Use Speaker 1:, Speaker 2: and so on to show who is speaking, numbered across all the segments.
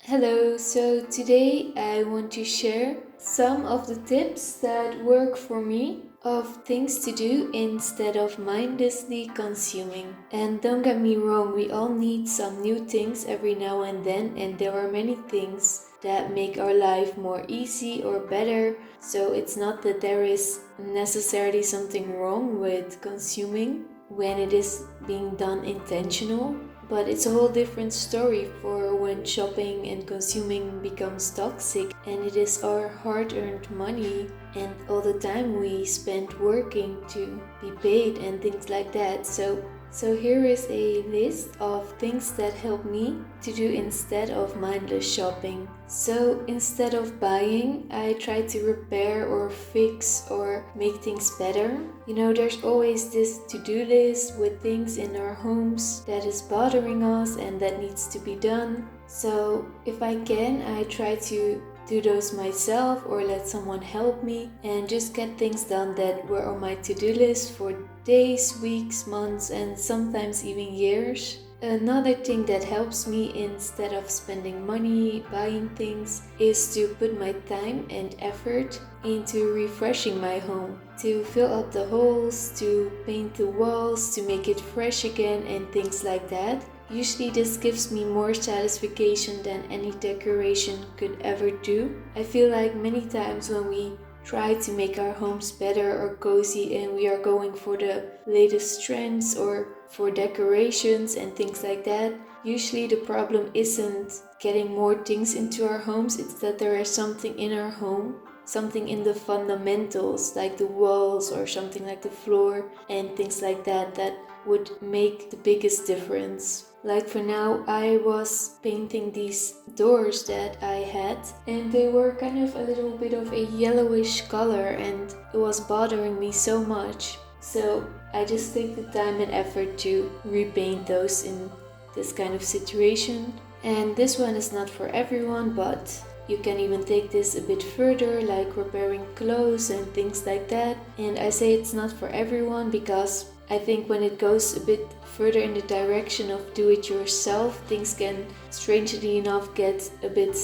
Speaker 1: Hello, so today I want to share some of the tips that work for me of things to do instead of mindlessly consuming. And don't get me wrong, we all need some new things every now and then, and there are many things that make our life more easy or better. So it's not that there is necessarily something wrong with consuming when it is being done intentional. But it's a whole different story for when shopping and consuming becomes toxic and it is our hard-earned money and all the time we spend working to be paid and things like that. So here is a list of things that help me to do instead of mindless shopping. So instead of buying, I try to repair or fix or make things better. There's always this to-do list with things in our homes that is bothering us and that needs to be done. So if I can, I try to do those myself or let someone help me and just get things done that were on my to-do list for days, weeks, months, and sometimes even years. Another thing that helps me instead of spending money buying things is to put my time and effort into refreshing my home, to fill up the holes, to paint the walls, to make it fresh again and things like that. Usually this gives me more satisfaction than any decoration could ever do. I feel like many times when we try to make our homes better or cozy and we are going for the latest trends or for decorations and things like that, usually the problem isn't getting more things into our homes, it's that there is something in our home, something in the fundamentals like the walls or something like the floor and things like that that would make the biggest difference. Like for now, I was painting these doors that I had and they were kind of a little bit of a yellowish color and it was bothering me so much. So I just take the time and effort to repaint those in this kind of situation. And this one is not for everyone, but you can even take this a bit further, like repairing clothes and things like that. And I say it's not for everyone because I think when it goes a bit further in the direction of do-it-yourself, things can, strangely enough, get a bit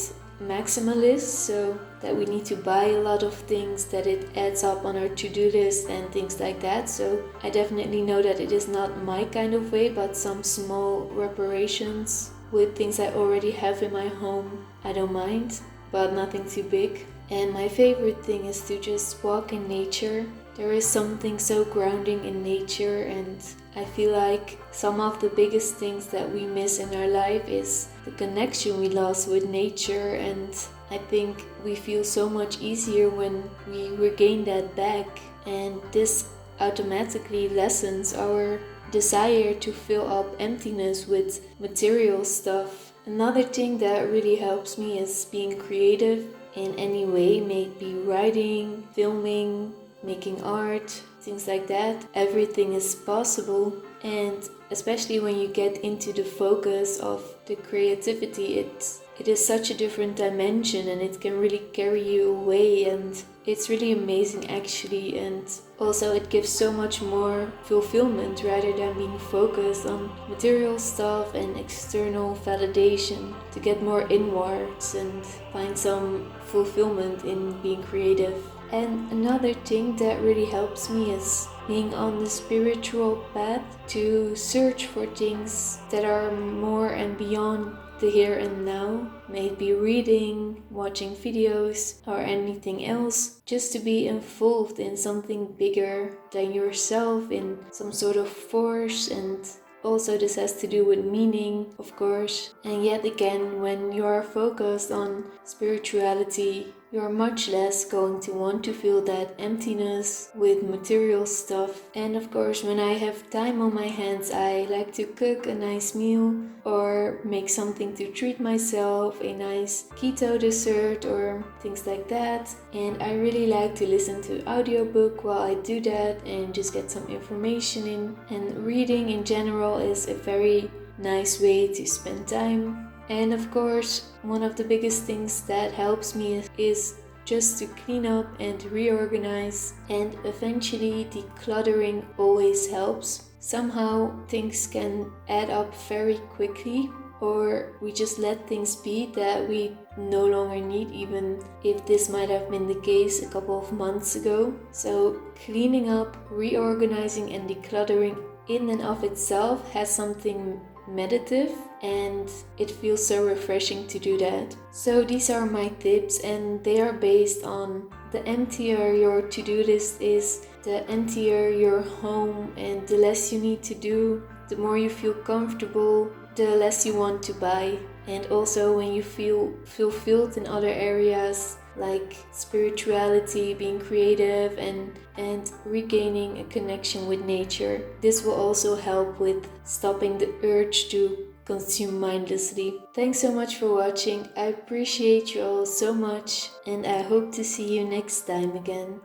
Speaker 1: maximalist, so that we need to buy a lot of things, that it adds up on our to-do list and things like that. So I definitely know that it is not my kind of way, but some small reparations with things I already have in my home, I don't mind, but nothing too big. And my favorite thing is to just walk in nature. There is something so grounding in nature, and I feel like some of the biggest things that we miss in our life is the connection we lost with nature, and I think we feel so much easier when we regain that back, and this automatically lessens our desire to fill up emptiness with material stuff. Another thing that really helps me is being creative in any way, maybe writing, filming, making art, things like that. Everything is possible, and especially when you get into the focus of the creativity, it is such a different dimension and it can really carry you away, and it's really amazing actually. And also it gives so much more fulfillment rather than being focused on material stuff and external validation, to get more inwards and find some fulfillment in being creative. And another thing that really helps me is being on the spiritual path, to search for things that are more and beyond the here and now, maybe reading, watching videos or anything else, just to be involved in something bigger than yourself, in some sort of force. And also this has to do with meaning, of course. And yet again, when you are focused on spirituality, you're much less going to want to feel that emptiness with material stuff. And of course, when I have time on my hands, I like to cook a nice meal or make something to treat myself, a nice keto dessert or things like that. And I really like to listen to audiobook while I do that and just get some information in. And reading in general is a very nice way to spend time. And of course, one of the biggest things that helps me is just to clean up and reorganize, and eventually decluttering always helps. Somehow things can add up very quickly, or we just let things be that we no longer need, even if this might have been the case a couple of months ago. So cleaning up, reorganizing and decluttering in and of itself has something meditative, and it feels so refreshing to do that. So these are my tips, and they are based on the emptier your to-do list is, the emptier your home, and the less you need to do, the more you feel comfortable, the less you want to buy. And also when you feel fulfilled in other areas like spirituality, being creative, and regaining a connection with nature. This will also help with stopping the urge to consume mindlessly. Thanks so much for watching. I appreciate you all so much, and I hope to see you next time again.